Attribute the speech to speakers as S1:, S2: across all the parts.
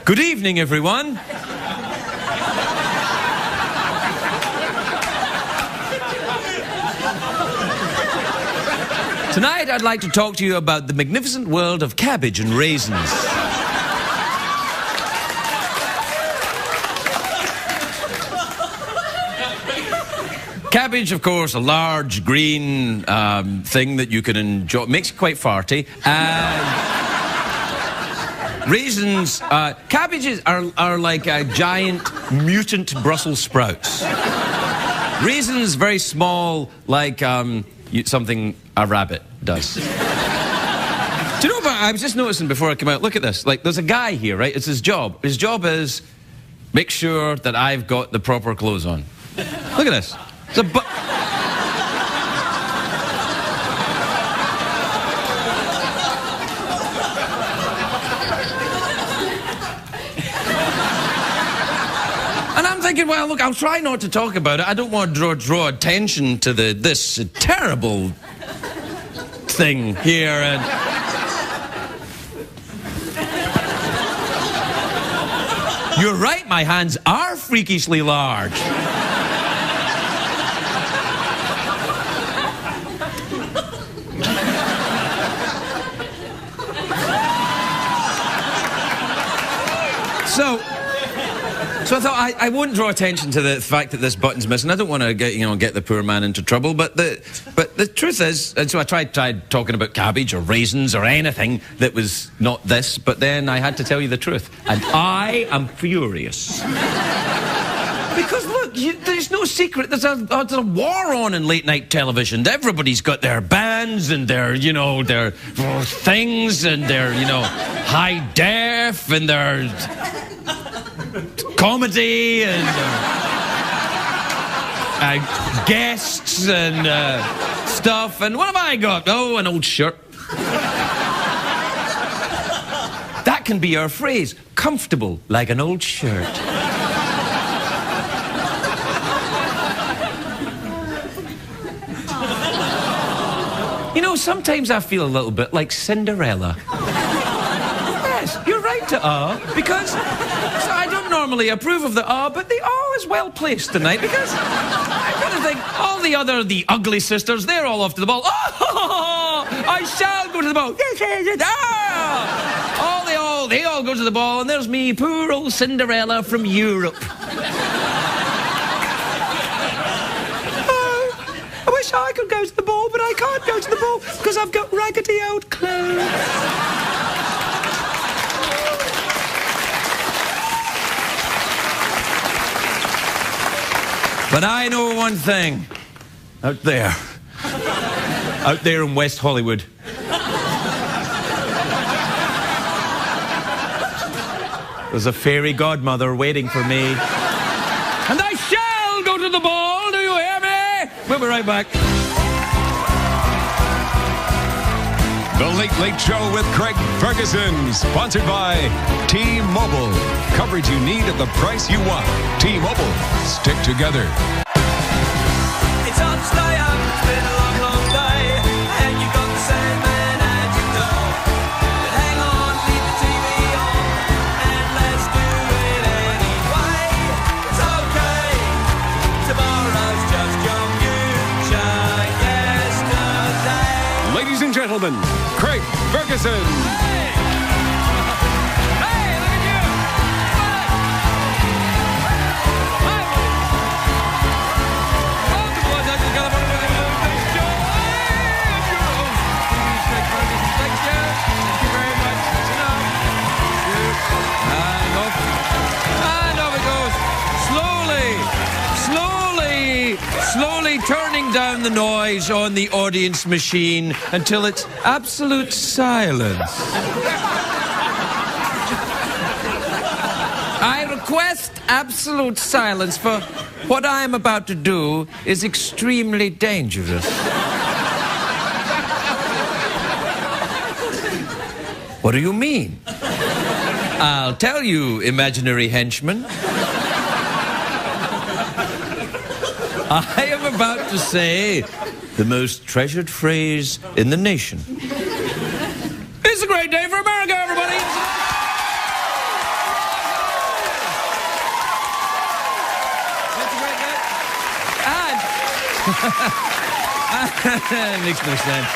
S1: Good evening, everyone. Tonight, I'd like to talk to you about the magnificent world of cabbage and raisins. Cabbage, of course, a large green thing that you can enjoy. Makes you quite farty. Raisins, cabbages are like a giant mutant Brussels sprouts. Raisins, very small, like something a rabbit does. Do you know what I was just noticing before I came out? Look at this. Like, there's a guy here, right? It's his job. His job is make sure that I've got the proper clothes on. Look at this. It's a And I'm thinking, well, look, I'll try not to talk about it. I don't want to draw attention to this terrible thing here. And you're right, my hands are freakishly large. So I thought I wouldn't draw attention to the fact that this button's missing. I don't want to get the poor man into trouble. But the truth is, and so I tried talking about cabbage or raisins or anything that was not this. But then I had to tell you the truth, and I am furious because look, there's no secret. There's a war on in late night television. Everybody's got their bands and their their things and their high def and their comedy and guests and stuff. And what have I got? Oh, an old shirt. That can be our phrase. Comfortable like an old shirt. Sometimes I feel a little bit like Cinderella. Yes, you're right to because I don't normally approve of the but the is well placed tonight because I've got to think all the ugly sisters, they're all off to the ball. Oh, I shall go to the ball. They all go to the ball, and there's me, poor old Cinderella from Europe. I wish I could go to the ball, but I can't go to the ball because I've got raggedy old clothes. But I know one thing. Out there in West Hollywood. There's a fairy godmother waiting for me. And I shall go to the ball, do you hear me? We'll be right back.
S2: The Late Late Show with Craig Ferguson, sponsored by T-Mobile. Coverage you need at the price you want. T-Mobile. Stick together.
S3: It's hard to stay up. It's been a long, long day. And you've got the same man at your door. But hang on, leave the TV on. And let's do it anyway. It's okay. Tomorrow's just your future yesterday.
S2: Ladies and gentlemen, Craig Ferguson.
S1: Slowly turning down the noise on the audience machine until it's absolute silence. I request absolute silence, for what I am about to do is extremely dangerous. What do you mean? I'll tell you, imaginary henchman. I am about to say the most treasured phrase in the nation. It's a great day for America, everybody! Makes no sense.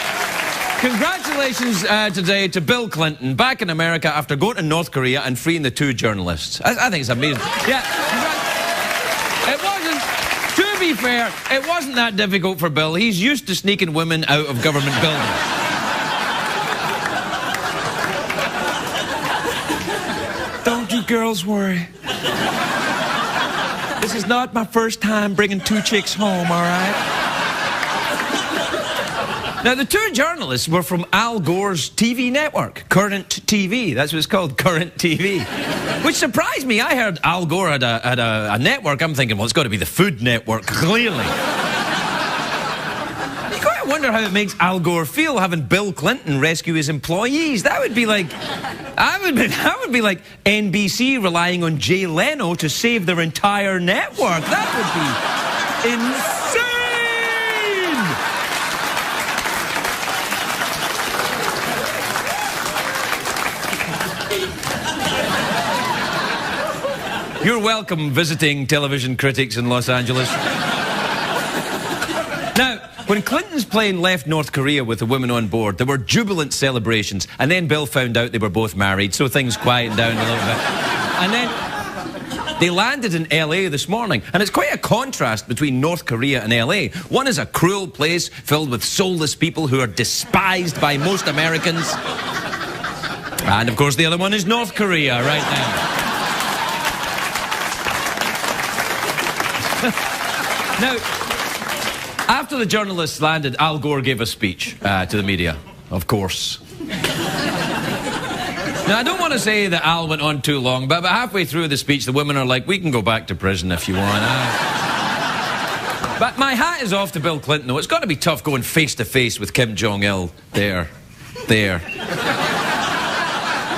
S1: Congratulations today to Bill Clinton, back in America after going to North Korea and freeing the 2 journalists. I think it's amazing. Yeah, it wasn't, to be fair, it wasn't that difficult for Bill. He's used to sneaking women out of government buildings. Don't you girls worry. This is not my first time bringing 2 chicks home, all right? Now, the 2 journalists were from Al Gore's TV network, Current TV. That's what it's called, Current TV. Which surprised me. I heard Al Gore had a network. I'm thinking, well, it's got to be the Food Network, clearly. You got to wonder how it makes Al Gore feel having Bill Clinton rescue his employees. That would be like... That would be like NBC relying on Jay Leno to save their entire network. That would be insane! You're welcome, visiting television critics in Los Angeles. Now, when Clinton's plane left North Korea with the women on board, there were jubilant celebrations, and then Bill found out they were both married, so things quieted down a little bit. And then they landed in LA this morning, and it's quite a contrast between North Korea and LA. One is a cruel place filled with soulless people who are despised by most Americans. And, of course, the other one is North Korea right now. Now, after the journalists landed, Al Gore gave a speech to the media, of course. Now, I don't want to say that Al went on too long, but about halfway through the speech, the women are like, we can go back to prison if you want. But my hat is off to Bill Clinton, though. It's got to be tough going face-to-face with Kim Jong-il. There.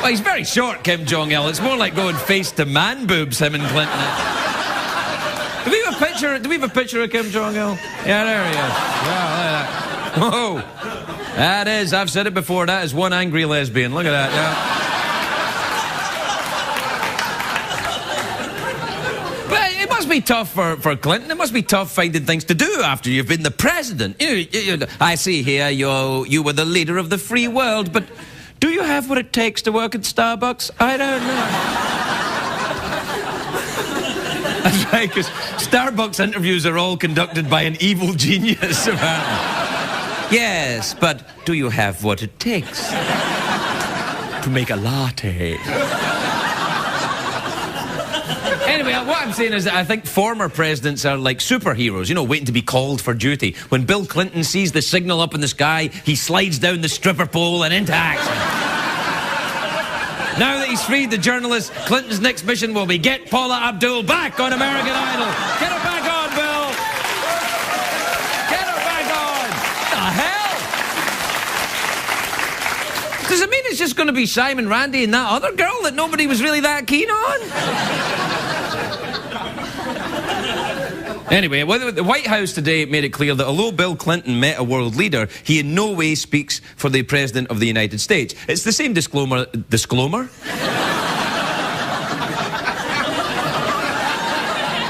S1: Well, he's very short, Kim Jong-il. It's more like going face to man boobs, him and Clinton. Do we have a picture of Kim Jong-il? Yeah, there he is. Wow, look at that. Whoa. That is, I've said it before, that is one angry lesbian. Look at that, yeah. But it must be tough for Clinton. It must be tough finding things to do after you've been the president. I see here you were the leader of the free world, but do you have what it takes to work at Starbucks? I don't know. That's right, because Starbucks interviews are all conducted by an evil genius, apparently. Yes, but do you have what it takes to make a latte? Anyway, what I'm saying is that I think former presidents are like superheroes, you know, waiting to be called for duty. When Bill Clinton sees the signal up in the sky, he slides down the stripper pole and into action. Now that he's freed the journalists, Clinton's next mission will be get Paula Abdul back on American Idol. Get her back on, Bill! Get her back on! What the hell? Does it mean it's just going to be Simon Randy and that other girl that nobody was really that keen on? Anyway, the White House today made it clear that although Bill Clinton met a world leader, he in no way speaks for the President of the United States. It's the same disclaimer?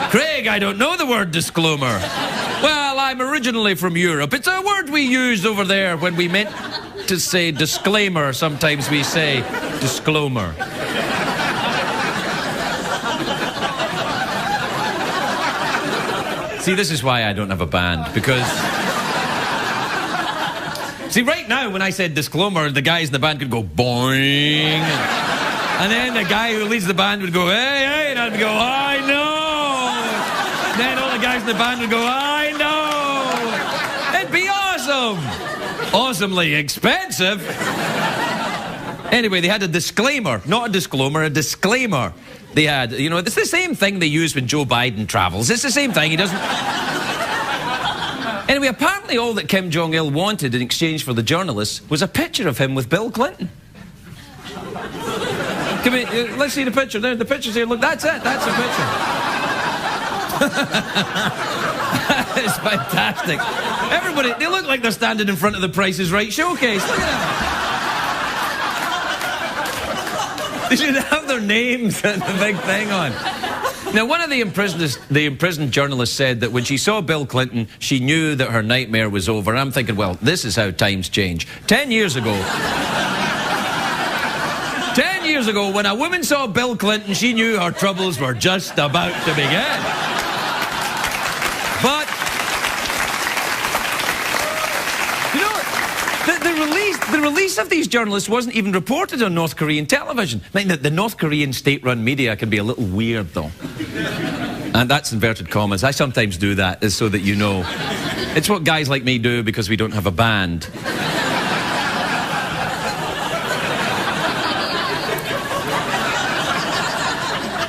S1: Craig, I don't know the word disclaimer. Well, I'm originally from Europe. It's a word we use over there when we meant to say disclaimer. Sometimes we say disclaimer. See, this is why I don't have a band, because... See, right now, when I said disclaimer, the guys in the band could go boing. And then the guy who leads the band would go, hey, hey, and I'd go, I know. And then all the guys in the band would go, I know. It'd be awesome. Awesomely expensive. Anyway, they had a disclaimer, not a disclaimer, a disclaimer. They had, you know, it's the same thing they use when Joe Biden travels. It's the same thing, he doesn't... Anyway, apparently all that Kim Jong-il wanted in exchange for the journalists was a picture of him with Bill Clinton. Come in, let's see the picture there. The picture's here. Look, that's it. That's the picture. That is fantastic. Everybody, they look like they're standing in front of the Price is Right showcase. Look at that. They should have their names and the big thing on. Now, one of the imprisoned journalists said that when she saw Bill Clinton, she knew that her nightmare was over. I'm thinking, well, this is how times change. 10 years ago... 10 years ago, when a woman saw Bill Clinton, she knew her troubles were just about to begin. But... you know, the release of these journalists wasn't even reported on North Korean television. I mean, the North Korean state-run media can be a little weird, though. And that's inverted commas. I sometimes do that, so that you know. It's what guys like me do because we don't have a band.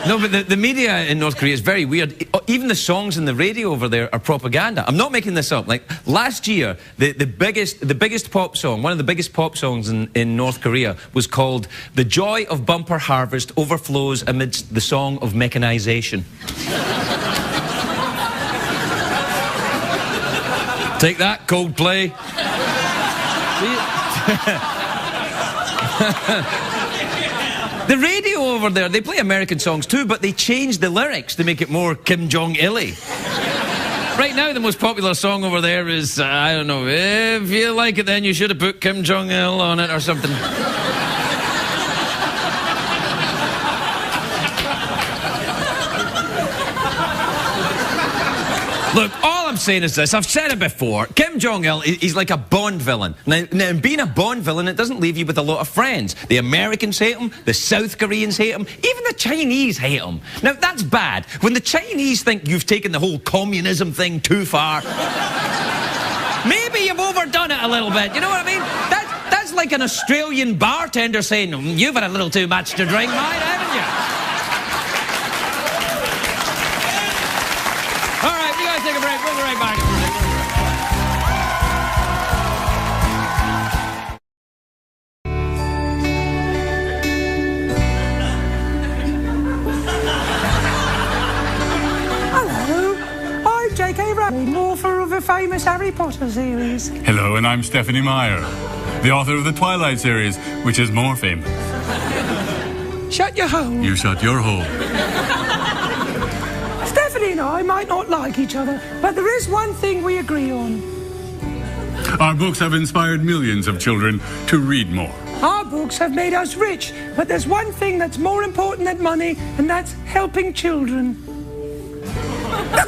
S1: No, but the media in North Korea is very weird. Even the songs in the radio over there are propaganda. I'm not making this up. Like, last year, the biggest pop song, one of the biggest pop songs in North Korea was called "The Joy of Bumper Harvest Overflows Amidst the Song of Mechanization." Take that, Coldplay. The radio over there, they play American songs too, but they changed the lyrics to make it more Kim Jong-il-y. Right now, the most popular song over there is, I don't know, if you like it, then you should have put Kim Jong-il on it or something. Look, all I'm saying is this. I've said it before. Kim Jong-il, he's like a Bond villain. Now, being a Bond villain, it doesn't leave you with a lot of friends. The Americans hate him. The South Koreans hate him. Even the Chinese hate him. Now, that's bad. When the Chinese think you've taken the whole communism thing too far, maybe you've overdone it a little bit. You know what I mean? That's like an Australian bartender saying, "You've had a little too much to drink, mate, haven't you?" Take a break. We'll be right back.
S4: Hello, I'm J.K. Rowling, author of the famous Harry Potter series.
S5: Hello, and I'm Stephanie Meyer, the author of the Twilight series, which is more famous.
S4: Shut your hole.
S5: You shut your hole.
S4: Stephanie and I might not like each other, but there is one thing we agree on.
S5: Our books have inspired millions of children to read more.
S4: Our books have made us rich, but there's one thing that's more important than money, and that's helping children. Money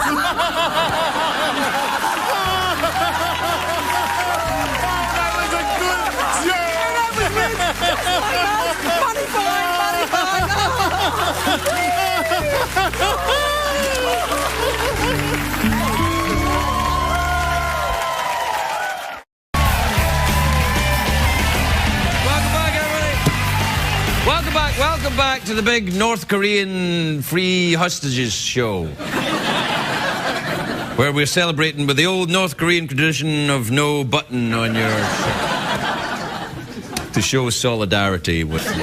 S4: fine, money fine.
S1: Welcome back to the big North Korean free hostages show, where we're celebrating with the old North Korean tradition of no button on your to show solidarity with them.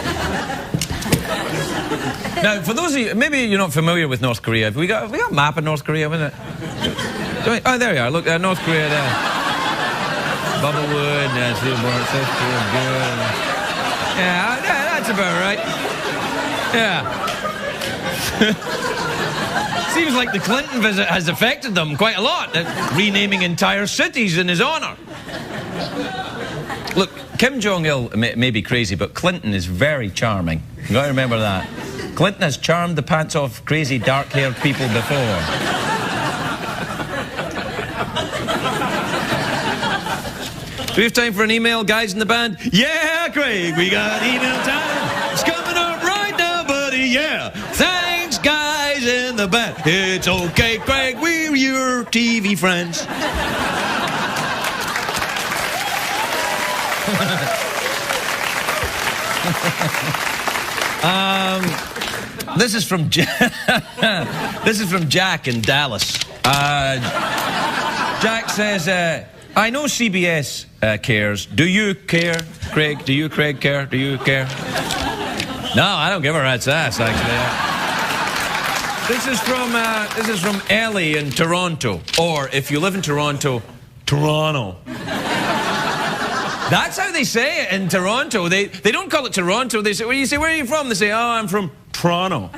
S1: Now, for those of you, maybe you're not familiar with North Korea. Have we got a map of North Korea, isn't it? Oh, there you are. Look, North Korea there. Bubblewood, that's good. Yeah, that's about right. Yeah. Seems like the Clinton visit has affected them quite a lot. Renaming entire cities in his honor. Look, Kim Jong-il may be crazy, but Clinton is very charming. You got to remember that. Clinton has charmed the pants off crazy dark-haired people before. Do we have time for an email, guys in the band? Yeah, Craig, we got email time. It's coming up right now, buddy, yeah. Thanks, guys in the band. It's okay, Craig, we're your TV friends. This is from Jack in Dallas. Jack says, I know CBS cares. Do you care, Craig? Do you, Craig, care? Do you care? No, I don't give a rat's ass, actually. This is from Ellie in Toronto. Or, if you live in Toronto, Toronto. That's how they say it in Toronto. They don't call it Toronto. They say, when you say, where are you from? They say, oh, I'm from Toronto.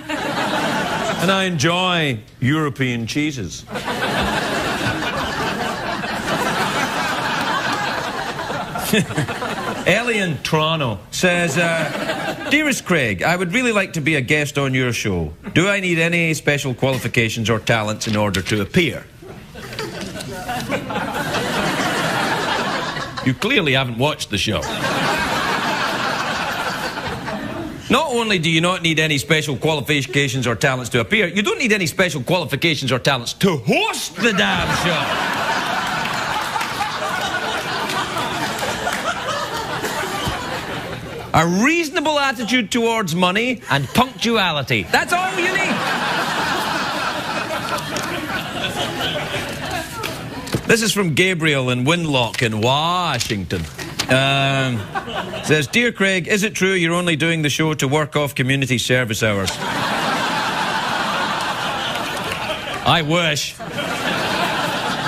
S1: And I enjoy European cheeses. Ellie in Toronto says, Dearest Craig, I would really like to be a guest on your show. Do I need any special qualifications or talents in order to appear? You clearly haven't watched the show. Not only do you not need any special qualifications or talents to appear, you don't need any special qualifications or talents to host the damn show. A reasonable attitude towards money and punctuality. That's all you need. This is from Gabriel in Winlock in Washington. Says, Dear Craig, is it true you're only doing the show to work off community service hours? I wish.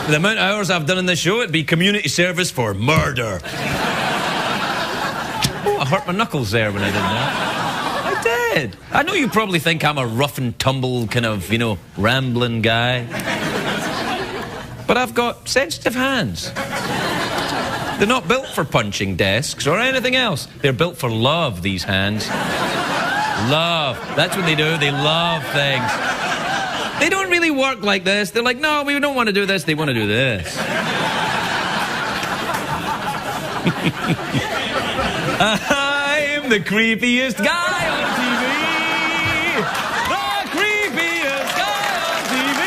S1: The amount of hours I've done in this show, it'd be community service for murder. Oh, I hurt my knuckles there when I did that. I did. I know you probably think I'm a rough and tumble kind of, you know, rambling guy. But I've got sensitive hands. They're not built for punching desks or anything else. They're built for love, these hands. Love. That's what they do. They love things. They don't really work like this. They're like, no, we don't want to do this. They want to do this. I'm the creepiest guy on TV. The creepiest guy on TV.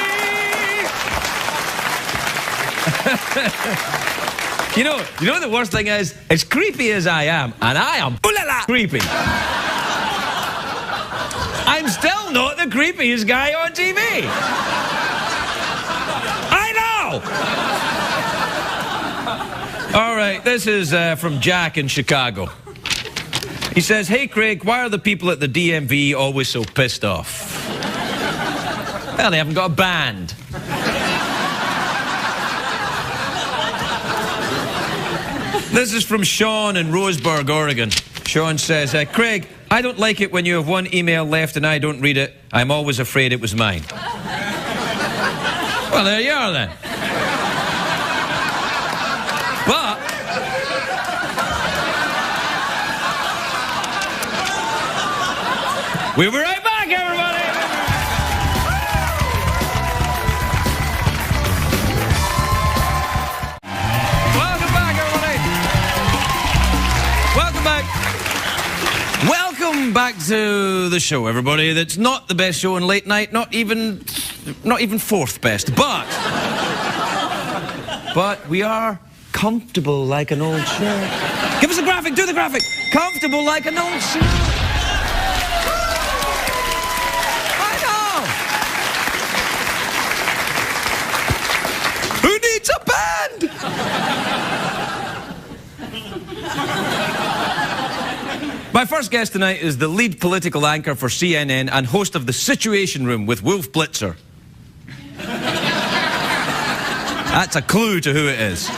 S1: You know what the worst thing is? As creepy as I am, and I am creepy, I'm still not the creepiest guy on TV. I know! All right, this is from Jack in Chicago. He says, Hey Craig, why are the people at the DMV always so pissed off? Well, they haven't got a band. This is from Sean in Roseburg, Oregon. Sean says, Craig, I don't like it when you have one email left and I don't read it. I'm always afraid it was mine. Well, there you are then. But we'll be right back, everybody. Welcome back to the show, everybody. That's not the best show in late night, not even fourth best, but we are comfortable like an old shirt. Give us a graphic, do the graphic. Comfortable like an old shirt. I know. Who needs a band? My first guest tonight is the lead political anchor for CNN and host of The Situation Room with Wolf Blitzer. That's a clue to who it is.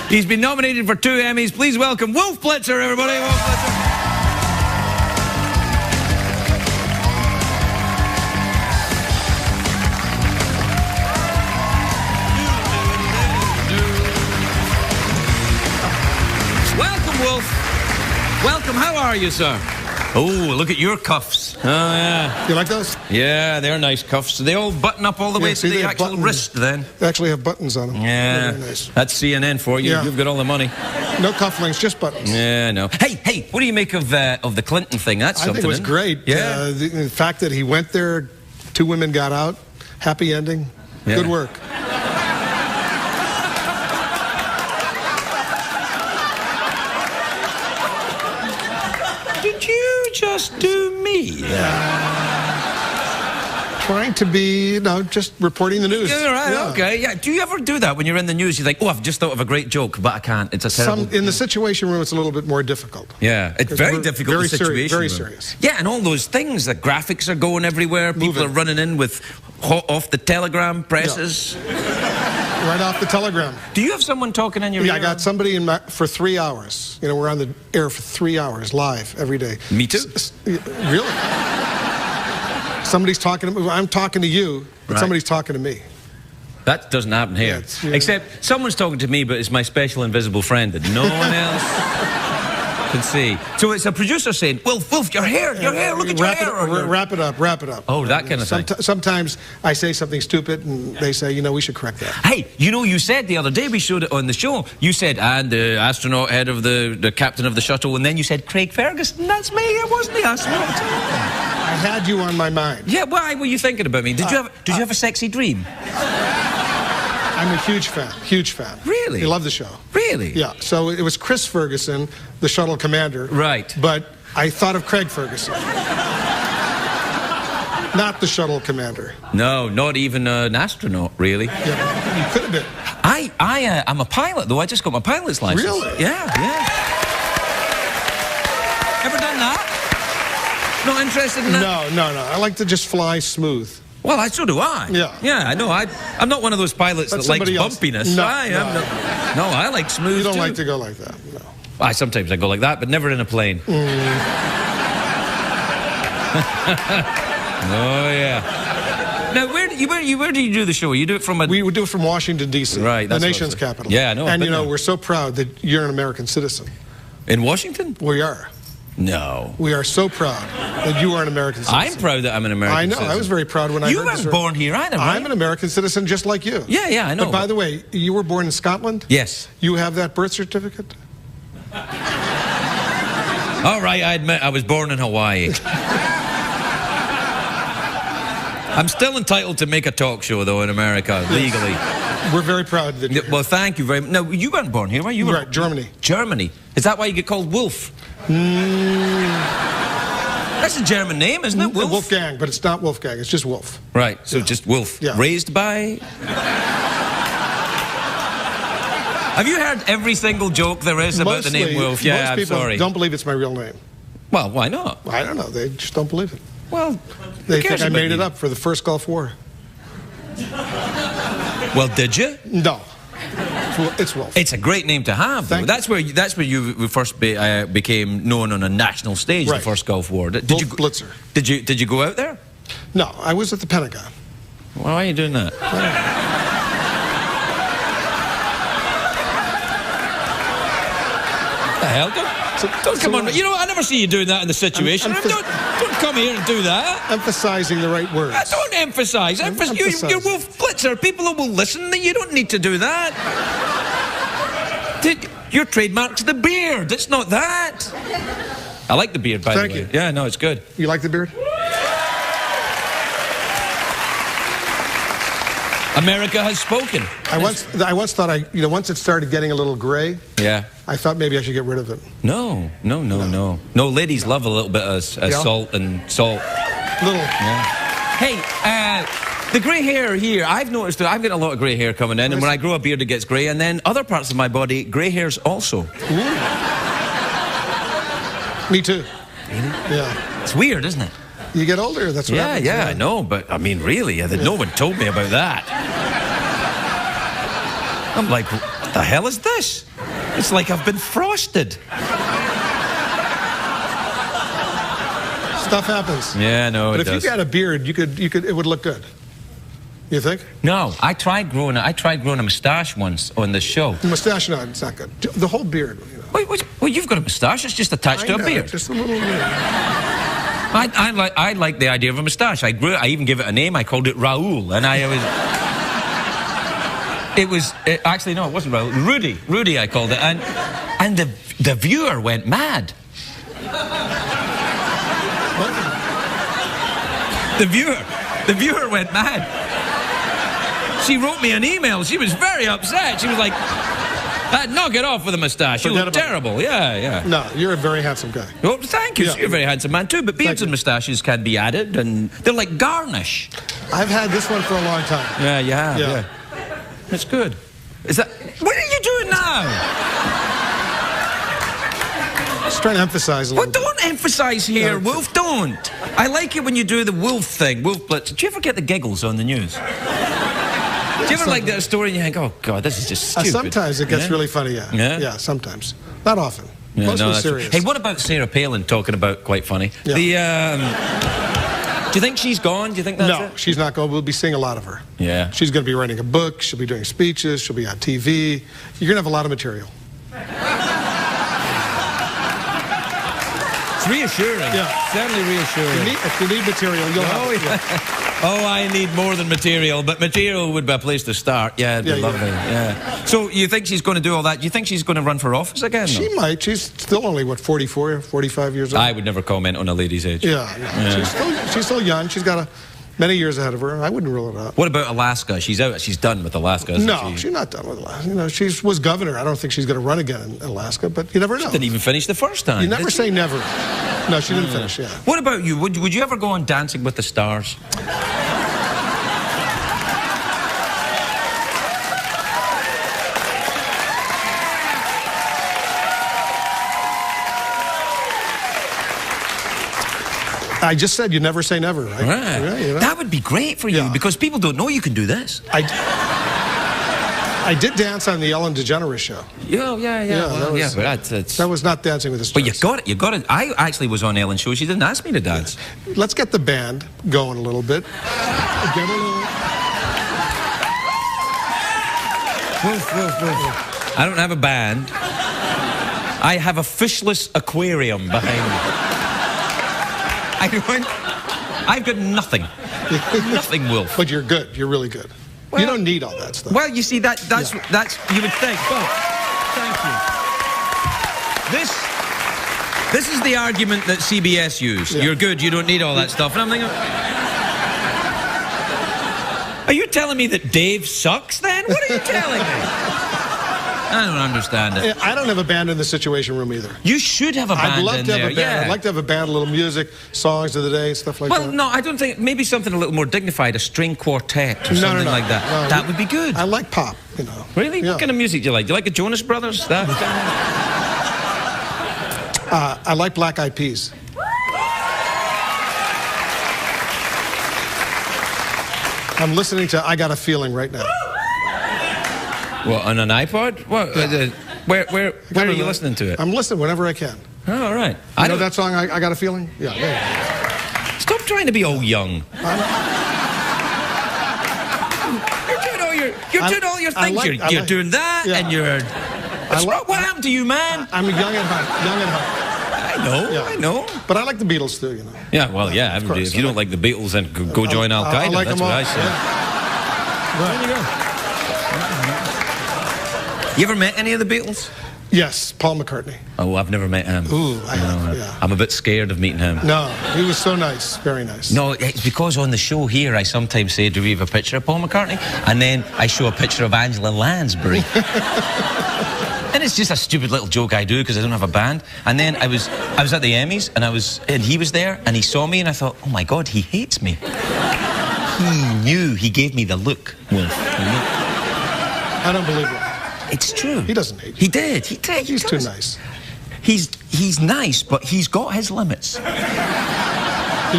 S1: He's been nominated for 2 Emmys. Please welcome Wolf Blitzer, everybody. Wolf Blitzer. Welcome, how are you, sir? Oh, look at your cuffs. Oh, yeah.
S6: You like those?
S1: Yeah, they're nice cuffs. They all button up all the way to the actual wrist, then.
S6: They actually have buttons on them.
S1: Yeah.
S6: Very nice. That's
S1: CNN for you. Yeah. You've got all the money.
S6: No cufflinks, just buttons.
S1: Yeah, no. Hey, what do you make of the Clinton thing? That's something.
S6: I think it was great.
S1: Yeah.
S6: The fact that he went there, 2 women got out, happy ending. Yeah. Good work.
S1: Just do me.
S6: Trying to be, just reporting the news.
S1: Yeah, right, yeah. Okay. Yeah. Do you ever do that when you're in the news? You think, oh, I've just thought of a great joke, but I can't. It's a terrible...
S6: In the Situation Room, it's a little bit more difficult.
S1: Yeah, it's very difficult.
S6: Very
S1: the Situation
S6: very
S1: room.
S6: serious.
S1: Yeah, and all those things, the graphics are going everywhere. People are running in with off the telegram presses. Yeah.
S6: Right off the telegram.
S1: Do you have someone talking in your ear?
S6: Yeah, I got somebody for 3 hours. You know, we're on the air for 3 hours live every day.
S1: Me too.
S6: Really? Somebody's talking to me. I'm talking to you, but
S1: Right.
S6: somebody's talking to me.
S1: That doesn't happen here.
S6: Yeah.
S1: Except someone's talking to me, but it's my special invisible friend that no one else can see. So it's a producer saying, Wolf, your hair, look at your hair.
S6: Wrap it up.
S1: Oh, that kind of thing.
S6: Sometimes I say something stupid and they say, you know, we should correct that.
S1: Hey, you know, you said the other day, we showed it on the show, you said, and the astronaut head of the captain of the shuttle, and then you said, Craig Ferguson. That's me, I wasn't the astronaut.
S6: I had you on my mind.
S1: Yeah, why were you thinking about me? Did you have a sexy dream?
S6: I'm a huge fan.
S1: Really?
S6: You love the show.
S1: Really?
S6: Yeah, so it was Chris Ferguson, the shuttle commander.
S1: Right.
S6: But I thought of Craig Ferguson. Not the shuttle commander.
S1: No, not even an astronaut, really.
S6: Yeah, you could have been.
S1: I'm a pilot, though. I just got my pilot's license.
S6: Really?
S1: Yeah. Ever done that? Not interested in that?
S6: No. I like to just fly smooth.
S1: Well, so do I.
S6: Yeah.
S1: Yeah, I know. I'm not one of those pilots that likes bumpiness.
S6: No,
S1: I like smooth.
S6: You don't
S1: too.
S6: like to go like that. No.
S1: Sometimes I go like that, but never in a plane. Oh, yeah. Now, where do you do the show? You do it from
S6: We would do it from Washington, D.C.
S1: Right.
S6: The nation's capital.
S1: Yeah, I know.
S6: And, you know, we're so proud that you're an American citizen.
S1: In Washington?
S6: We are.
S1: No.
S6: We are so proud that you are an American citizen.
S1: I'm proud that I'm an American citizen.
S6: I know. I was very proud when I heard
S1: You weren't born here either, right?
S6: I'm an American citizen just like you.
S1: Yeah, I know.
S6: But by the way, you were born in Scotland?
S1: Yes.
S6: You have that birth certificate?
S1: All right, I admit I was born in Hawaii. I'm still entitled to make a talk show, though, in America, legally.
S6: We're very proud that you're
S1: Well, thank you very much. No, you weren't born here, were you?
S6: Right, Germany.
S1: Germany. Is that why you get called Wolf? That's a German name, isn't it? Wolf?
S6: Wolfgang, but it's not Wolfgang. It's just Wolf.
S1: Right, so just Wolf.
S6: Yeah.
S1: Raised by... Have you heard every single joke there is about the name Wolf? Yeah,
S6: most
S1: I'm
S6: people
S1: sorry.
S6: don't believe it's my real name.
S1: Well, why not?
S6: I don't know. They just don't believe it.
S1: Well,
S6: They think I made it up for the first Gulf War.
S1: Well, did you?
S6: No. It's Wolf.
S1: It's a great name to have, though.
S6: Thank you.
S1: That's where you first became known on a national stage,
S6: Right.
S1: the first Gulf War. Did
S6: Wolf
S1: you
S6: Blitzer.
S1: Did you go out there?
S6: No, I was at the Pentagon.
S1: Why are you doing that? What the hell? Don't come on. You know, I never see you doing that in the situation. Don't come here and do that.
S6: Emphasizing the right words.
S1: Don't emphasize. You're Wolf Blitzer. People will listen. You don't need to do that. Your trademark's the beard. It's not that. I like the beard, by the way.
S6: Thank you.
S1: Yeah, no, it's good.
S6: You like the beard?
S1: America has spoken.
S6: I once thought once it started getting a little gray,
S1: Yeah.
S6: I thought maybe I should get rid of it.
S1: No. Ladies love a little bit of salt and salt.
S6: Little.
S1: Yeah. Hey, the grey hair here, I've noticed that I've got a lot of grey hair coming in, and when I grow a beard, it gets grey, and then other parts of my body, grey hairs also.
S6: Me too.
S1: Really?
S6: Yeah.
S1: It's weird, isn't it?
S6: You get older, that's what happens.
S1: Yeah, I know, but I mean, really, no one told me about that. I'm like, what the hell is this? It's like I've been frosted.
S6: Stuff happens.
S1: Yeah, no,
S6: But
S1: it
S6: if
S1: does.
S6: you got a beard, it would look good. You think?
S1: No, I tried growing a moustache once on the show.
S6: The mustache, no, it's not good. The whole beard. You know.
S1: Wait, you've got a moustache. It's just attached to a beard.
S6: Just a little beard.
S1: I like the idea of a moustache. I even gave it a name. I called it Raoul, and actually no, it wasn't Raoul. Rudy, I called it, and the viewer went mad.
S6: What?
S1: The viewer went mad. She wrote me an email. She was very upset. She was like, knock it off with a moustache. You look terrible. Yeah.
S6: No, you're a very handsome guy.
S1: Well, thank you.
S6: Yeah.
S1: You're a very handsome man too, but beards and moustaches can be added, and they're like garnish.
S6: I've had this one for a long time.
S1: Yeah, you have.
S6: Yeah.
S1: It's good. Is that... What are you doing now?
S6: Just trying to emphasize a
S1: Well,
S6: little bit.
S1: don't emphasize here, Wolf. Don't. I like it when you do the wolf thing. Wolf Blitzer. Do you ever get the giggles on the news? Do you ever like that story and you think, oh, God, this is just stupid?
S6: Sometimes it gets really funny, yeah.
S1: Yeah?
S6: Yeah, sometimes. Not often.
S1: Yeah,
S6: Mostly
S1: no,
S6: serious.
S1: Hey, what about Sarah Palin talking about quite funny?
S6: Yeah.
S1: Do you think she's gone? Do you think that's
S6: No,
S1: it?
S6: she's not going. We'll be seeing a lot of her.
S1: Yeah.
S6: She's going to be writing a book. She'll be doing speeches. She'll be on TV. You're going to have a lot of material.
S1: It's reassuring.
S6: Yeah.
S1: Certainly reassuring.
S6: If you need material, you'll have it.
S1: Yeah. Oh, I need more than material, but material would be a place to start. Yeah, it'd be lovely. Yeah. So you think she's going to do all that? Do you think she's going to run for office again?
S6: She might. She's still only, what, 44, 45 years old?
S1: I would never comment on a lady's age.
S6: Yeah. She's still young. She's got many years ahead of her. I wouldn't rule it out.
S1: What about Alaska? She's out. She's done with Alaska, isn't
S6: No, she's not done with Alaska. You know, she was governor. I don't think she's going to run again in Alaska, but you never know.
S1: She didn't even finish the first time.
S6: You never say never. No, she didn't finish, yeah.
S1: What about you? Would you ever go on Dancing with the Stars?
S6: I just said you never say never, right?
S1: Right.
S6: Yeah, you know?
S1: That would be great for you
S6: Yeah.
S1: because people don't know you can do this.
S6: I did dance on the Ellen DeGeneres show.
S1: Yeah. But
S6: That was not Dancing with the Stars.
S1: But you got it. I actually was on Ellen's show. She didn't ask me to dance.
S6: Let's get the band going a little bit. Get a little...
S1: I don't have a band. I have a fishless aquarium behind me. I've got nothing. Nothing, Wolf.
S6: But you're good. You're really good.
S1: Well,
S6: you don't need all that stuff.
S1: Well, you see, that's you would think. Well, thank you. This is the argument that CBS used.
S6: Yeah.
S1: You're good. You don't need all that stuff. And I'm thinking, are you telling me that Dave sucks? Then what are you telling me? I don't understand it.
S6: I don't have a band in the Situation Room either.
S1: You should have a band
S6: I'd love
S1: in
S6: to have
S1: there.
S6: a band.
S1: Yeah.
S6: I'd like to have a band, a little music, songs of the day, stuff like that.
S1: Well, no, I don't think. Maybe something a little more dignified, a string quartet or something like that.
S6: No,
S1: that would be good.
S6: I like pop, you know.
S1: Really?
S6: Yeah.
S1: What kind of music do you like? Do you like the Jonas Brothers? That
S6: I like Black Eyed Peas. I'm listening to I Got a Feeling right now.
S1: What, on an iPod? What? Where are you listening to it?
S6: I'm listening whenever I can.
S1: Oh, all right.
S6: You know that song, I Got a Feeling? Yeah, there you go.
S1: Stop trying to be all young. You're doing all your things. You're doing that,
S6: yeah.
S1: and you're... What happened to you, man?
S6: I'm young at heart.
S1: I know.
S6: But I like the Beatles too, you know.
S1: Yeah, well, yeah. If you don't like the Beatles, then go join Al Qaeda.
S6: like
S1: That's
S6: them
S1: what
S6: all.
S1: I say.
S6: Yeah.
S1: There you go. You ever met any of the Beatles?
S6: Yes, Paul McCartney.
S1: Oh, I've never met him.
S6: Ooh, I have, yeah.
S1: I'm a bit scared of meeting him.
S6: No, he was so nice, very nice.
S1: No, it's because on the show here, I sometimes say, do we have a picture of Paul McCartney? And then I show a picture of Angela Lansbury. And it's just a stupid little joke I do because I don't have a band. And then I was at the Emmys and he was there and he saw me and I thought, oh my God, he hates me. He gave me the look, Wolf.
S6: I don't believe it.
S1: It's true.
S6: He doesn't hate you.
S1: He did.
S6: He's too nice.
S1: He's nice, but he's got his limits.
S6: Did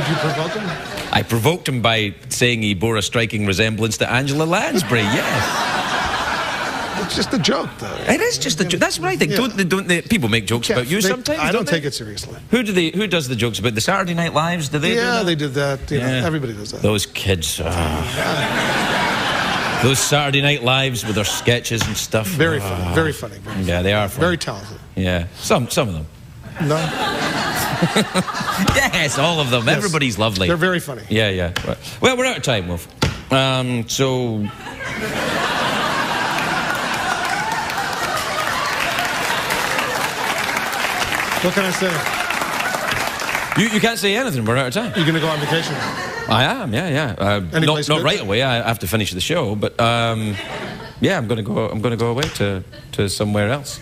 S6: you provoke him?
S1: I provoked him by saying he bore a striking resemblance to Angela Lansbury, yes.
S6: It's just a joke, though.
S1: It is just a joke. That's what I think.
S6: Yeah.
S1: Don't they, people make jokes about you sometimes?
S6: I don't take it seriously.
S1: Who does the jokes about? The Saturday Night Lives? Do they do that?
S6: They did that. You know, everybody does that.
S1: Those kids. Those Saturday Night Lives with their sketches and stuff.
S6: Very funny. Very funny.
S1: Yeah, they are funny.
S6: Very talented.
S1: Yeah, some of them.
S6: No?
S1: Yes, all of them. Yes. Everybody's lovely.
S6: They're very funny.
S1: Yeah. Well, we're out of time, Wolf. So...
S6: What can I say?
S1: You can't say anything. We're out of time.
S6: You're going to go on vacation?
S1: I am, yeah. Not right away. I have to finish the show, but yeah, I'm going to go away to somewhere else.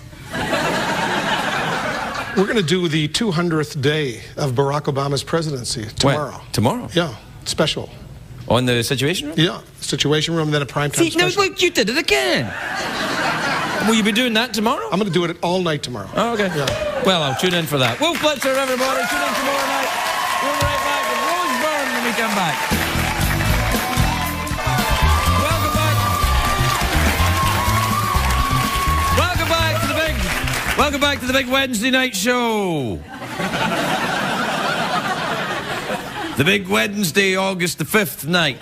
S6: We're going to do the 200th day of Barack Obama's presidency tomorrow.
S1: When? Tomorrow?
S6: Yeah, special.
S1: On the Situation Room?
S6: Yeah, Situation Room, then a primetime special.
S1: No, look, you did it again. Will you be doing that tomorrow?
S6: I'm going to do it all night tomorrow.
S1: Oh, okay.
S6: Yeah.
S1: Well, I'll tune in for that. Wolf Blitzer, everybody. Tune in tomorrow night. We'll be right back with Rose Byrne when we come back. Welcome back. Welcome back to the big Wednesday night show. The big Wednesday, August the 5th night.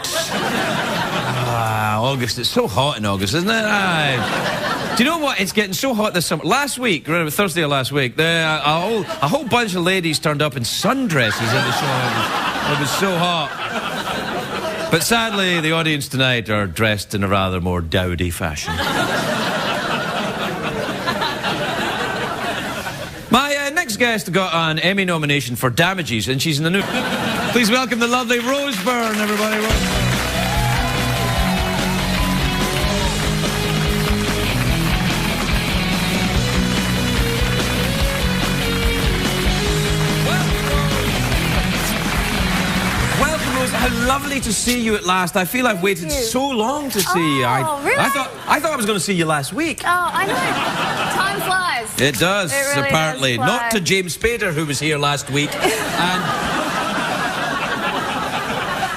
S1: August, it's so hot in August, isn't it? Do you know what? It's getting so hot this summer. Last week, Thursday of last week, a whole bunch of ladies turned up in sundresses in the show. It was so hot. But sadly, the audience tonight are dressed in a rather more dowdy fashion. My next guest got an Emmy nomination for Damages, and she's in the new... Please welcome the lovely Rose Byrne, everybody. Rose Byrne. How lovely to see you at last. I feel I've waited so long to see you.
S7: Really?
S1: I thought I was going to see you last week.
S7: Oh, I know. Time flies.
S1: It does,
S7: it really
S1: apparently.
S7: Does fly.
S1: Not to James Spader, who was here last week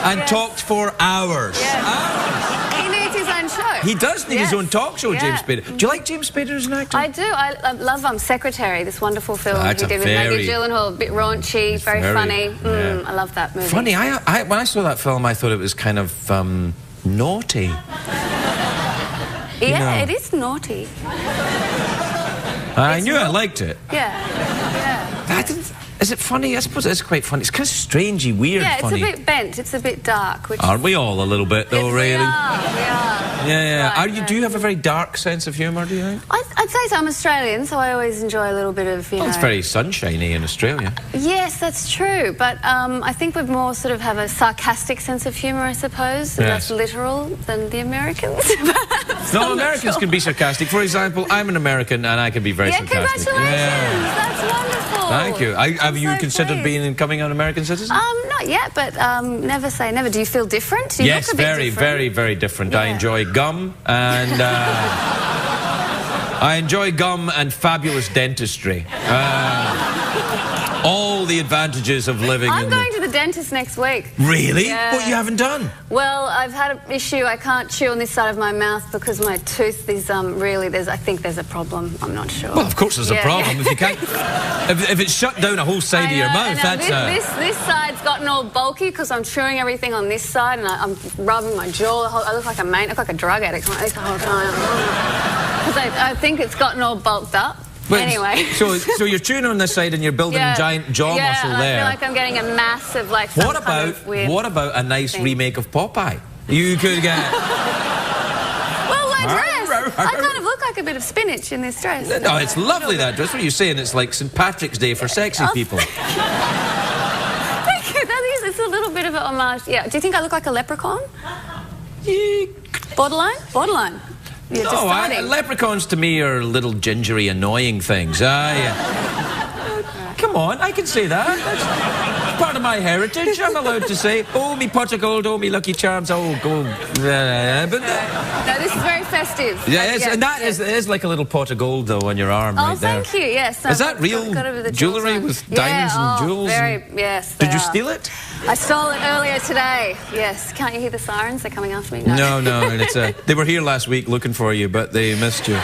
S1: and talked for hours.
S7: Yes. He needs his own show.
S1: He does need his own talk show,
S7: Yeah.
S1: James Spader. Do you like James Spader as an actor?
S7: I do. I love Secretary, this wonderful film
S1: That's
S7: he
S1: a
S7: did with
S1: very-
S7: Maggie Gyllenhaal. A bit raunchy, very funny.
S1: yeah.
S7: I love that movie.
S1: Funny, when I saw that film, I thought it was kind of naughty.
S7: Yeah,
S1: know.
S7: it is naughty.
S1: I knew I liked it.
S7: Yeah.
S1: I didn't... Is it funny? I suppose it's quite funny. It's kind of strangey, weird
S7: Yeah, it's
S1: funny.
S7: a bit bent. It's a bit dark. Which
S1: Aren't we all a little bit, though, really?
S7: We are.
S1: Yeah.
S7: Right,
S1: Do you have a very dark sense of humour, do you think?
S7: I'd say so. I'm Australian, so I always enjoy a little bit of, you know...
S1: It's very sunshiny in Australia.
S7: Yes, that's true, but I think we more sort of have a sarcastic sense of humour, I suppose, and
S1: Yes.
S7: that's literal than the Americans.
S1: No, Americans can be sarcastic. For example, I'm an American and I can be very sarcastic.
S7: Congratulations! That's wonderful.
S1: Thank you. Have you
S7: so
S1: considered
S7: pleased.
S1: becoming an American citizen?
S7: Not yet, but never say never. Do you feel different? You
S1: Yes,
S7: look a bit
S1: very,
S7: different.
S1: very, very different.
S7: Yeah.
S1: I enjoy gum and... I enjoy gum and fabulous dentistry. All the advantages of living
S7: I'm
S1: in
S7: going to the dentist next week.
S1: Really?
S7: Yeah.
S1: What you haven't done?
S7: Well, I've had an issue. I can't chew on this side of my mouth because my tooth is really. I think there's a problem. I'm not sure.
S1: Well, of course there's a
S7: Yeah.
S1: problem. If you can't... if it's shut down a whole side of your mouth, that's...
S7: This side's gotten all bulky because I'm chewing everything on this side and I'm rubbing my jaw. I look like I look like a drug addict like this the whole time. Because I think it's gotten all bulked up.
S1: Well,
S7: Anyway.
S1: So you're chewing on this side and you're building a giant jaw muscle there.
S7: I feel like I'm getting a massive, like, some kind of weird...
S1: What about a nice
S7: thing.
S1: remake of Popeye? You could get...
S7: Well, my dress! I kind of look like a bit of spinach in this dress.
S1: No, it's lovely, that dress. What are you saying? It's like St. Patrick's Day for sexy people.
S7: Thank you. That is, it's a little bit of a homage. Yeah. Do you think I look like a leprechaun? Borderline? Borderline. You're
S1: No,
S7: deciding.
S1: leprechauns to me are little gingery, annoying things. Come on, I can say that. That's part of my heritage. I'm allowed to say, oh, me pot of gold, oh, me lucky charms, oh, go. But
S7: No, this is very festive.
S1: yeah, and that is like a little pot of gold, though, on your arm
S7: Oh,
S1: right there.
S7: thank you. Yes.
S1: Is that real
S7: got a bit of the jewels
S1: jewellery
S7: on.
S1: with diamonds and jewels?
S7: Yes.
S1: Did
S7: they
S1: you
S7: are.
S1: steal it?
S7: I stole it earlier today. Yes. Can't you hear the sirens? They're coming after me.
S1: No, and it's they were here last week looking for you, but they missed you.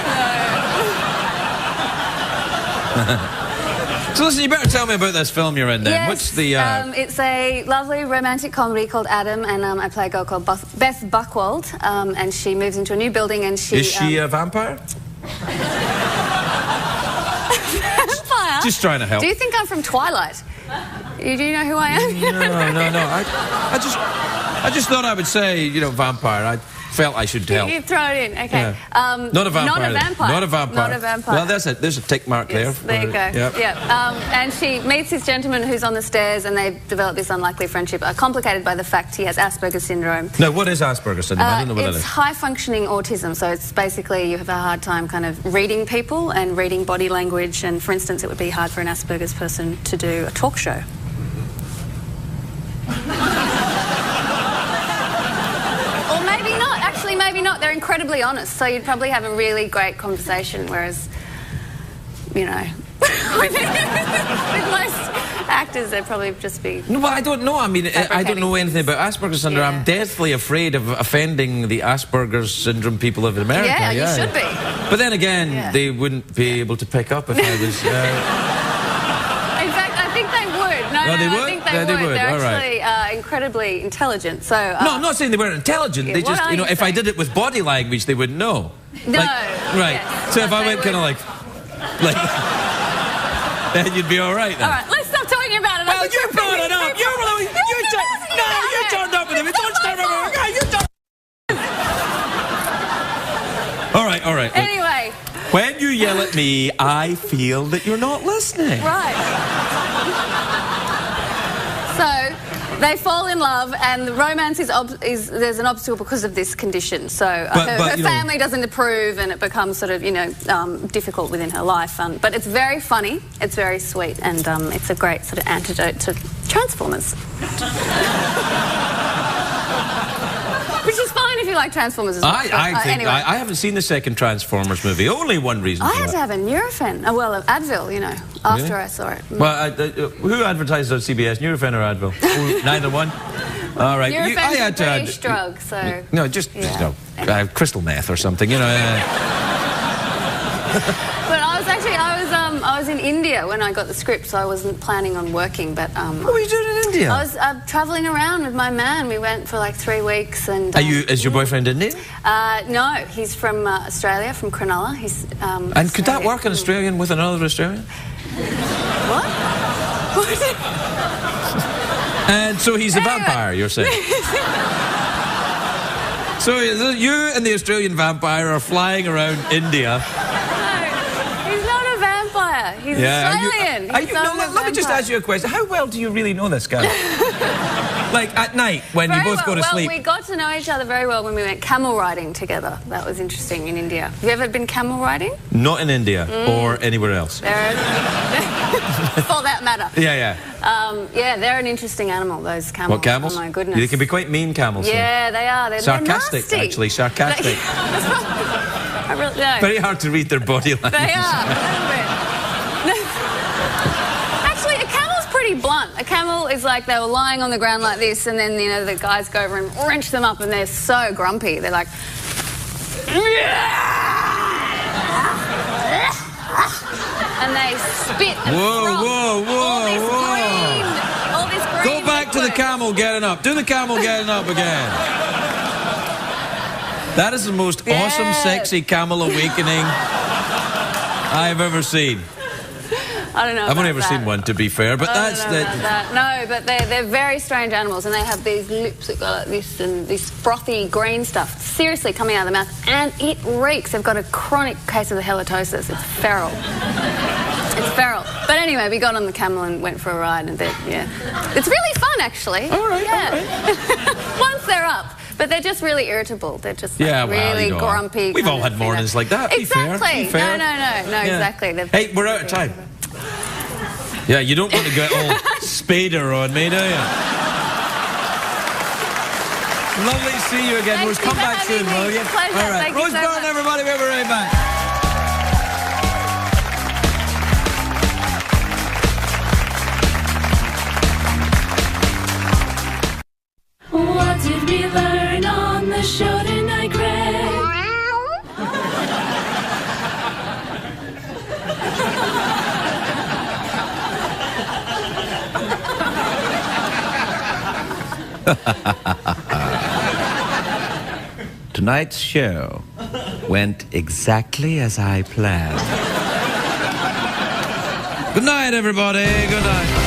S1: So listen, you better tell me about this film you're in then.
S7: Yes,
S1: What's the...
S7: it's a lovely romantic comedy called Adam, and I play a girl called Beth Buchwald, and she moves into a new building and she...
S1: Is she a vampire?
S7: Vampire?
S1: Just trying to help.
S7: Do you think I'm from Twilight? Do you know who I am?
S1: No. I just thought I would say, vampire. I felt I should help.
S7: You throw it in, okay.
S1: Yeah. Not a vampire.
S7: Not a vampire.
S1: Well, that's it. There's a tick mark
S7: Yes, there you go.
S1: Yep.
S7: Yeah. And she meets this gentleman who's on the stairs, and they develop this unlikely friendship, complicated by the fact he has Asperger's syndrome.
S1: Now, what is Asperger's syndrome? I don't know what that
S7: It's
S1: is.
S7: high-functioning autism, so it's basically you have a hard time kind of reading people and reading body language, and for instance, it would be hard for an Asperger's person to do a talk show. Or maybe not. Actually, maybe not. They're incredibly honest, so you'd probably have a really great conversation, whereas, with most actors, they'd probably just be...
S1: No, well, I don't know. I mean, I don't know anything about Asperger's syndrome.
S7: Yeah.
S1: I'm deathly afraid of offending the Asperger's syndrome people of America.
S7: Yeah, you should be.
S1: But then again, they wouldn't be able to pick up if I was...
S7: In fact, I think they would. No,
S1: they would?
S7: I think they
S1: Yeah, they
S7: would.
S1: would.
S7: They're
S1: All right.
S7: actually incredibly intelligent. So
S1: No, I'm not saying they weren't intelligent. They
S7: what
S1: just,
S7: are
S1: you know,
S7: you
S1: if I
S7: saying?
S1: did it with body language, they wouldn't know.
S7: No.
S1: Right.
S7: Yes,
S1: So
S7: but
S1: if I
S7: they
S1: went kind of
S7: would.
S1: like, then you'd be all right then.
S7: All right, let's stop talking about it.
S1: Well, you brought it up. You turned up with him. Don't start over. You turned. All right, all right. Look,
S7: Anyway,
S1: when you yell at me, I feel that you're not listening.
S7: right. So they fall in love, and the romance is there's an obstacle because of this condition. So her
S1: you know-
S7: family doesn't approve, and it becomes sort of difficult within her life. But it's very funny, it's very sweet, and it's a great sort of antidote to Transformers. Which is fine if you like Transformers as well.
S1: I think
S7: anyway.
S1: I haven't seen the second Transformers movie. Only one reason.
S7: I
S1: for
S7: had
S1: that.
S7: to have a Nurofen, an Advil, after I saw it.
S1: Well, who advertised on CBS, Nurofen or Advil? Oh, neither one. All right.
S7: Nurofen
S1: I
S7: is a
S1: had to
S7: British drug, so...
S1: No, just crystal meth or something,
S7: But I was in India when I got the script, so I wasn't planning on working. But
S1: What were you doing in India?
S7: I was travelling around with my man. We went for like 3 weeks, and
S1: Is your boyfriend Indian?
S7: no, he's from Australia, from Cronulla. He's
S1: And could that work, an Australian with another Australian?
S7: What?
S1: And so he's a vampire, you're saying? So you and the Australian vampire are flying around India.
S7: He's not a vampire. He's Australian.
S1: Let me just ask you a question. How well do you really know this guy? Like at night when you both go to sleep?
S7: Well, we got to know each other very well when we went camel riding together. That was interesting in India. Have you ever been camel riding?
S1: Not in India or anywhere else.
S7: For that matter.
S1: Yeah.
S7: Yeah, they're an interesting animal, those camels.
S1: What, camels?
S7: Oh, my goodness.
S1: They can be quite mean, camels.
S7: Yeah, they are. They're
S1: Sarcastic,
S7: nasty.
S1: actually, sarcastic.
S7: I really know.
S1: Very hard to read their body language.
S7: They are, a little bit. Actually, a camel's pretty blunt. A camel is like they were lying on the ground like this, and then, the guys go over and wrench them up, and they're so grumpy. They're like... And they spit and
S1: Whoa.
S7: all this green
S1: Go back to the
S7: liquid.
S1: camel getting up. Do the camel getting up again. That is the most awesome, sexy camel awakening I've ever seen.
S7: I don't know.
S1: I've only
S7: about
S1: ever seen
S7: that.
S1: one, to be fair, but
S7: I
S1: that's
S7: don't know about that. No, but they're very strange animals, and they have these lips that go like this and this frothy green stuff seriously coming out of the mouth, and it reeks. They've got a chronic case of the halitosis. It's feral. It's feral. But anyway, we got on the camel and went for a ride, and it's really fun, actually.
S1: All right.
S7: Once they're up. But they're just really irritable. They're just really grumpy.
S1: We've all had mornings like that.
S7: Exactly.
S1: Be fair.
S7: No, exactly.
S1: Hey, we're out of time. Yeah, you don't want to get all Spader on me, do you? Lovely to see you again. Rose, come back soon, will you?
S7: Pleasure.
S1: All right.
S7: Thank you
S1: Rose
S7: so
S1: Byrne,
S7: much.
S1: everybody. We'll be right back.
S8: What did we learn on the show tonight, Craig?
S1: Tonight's show went exactly as I planned. Good night, everybody. Good night.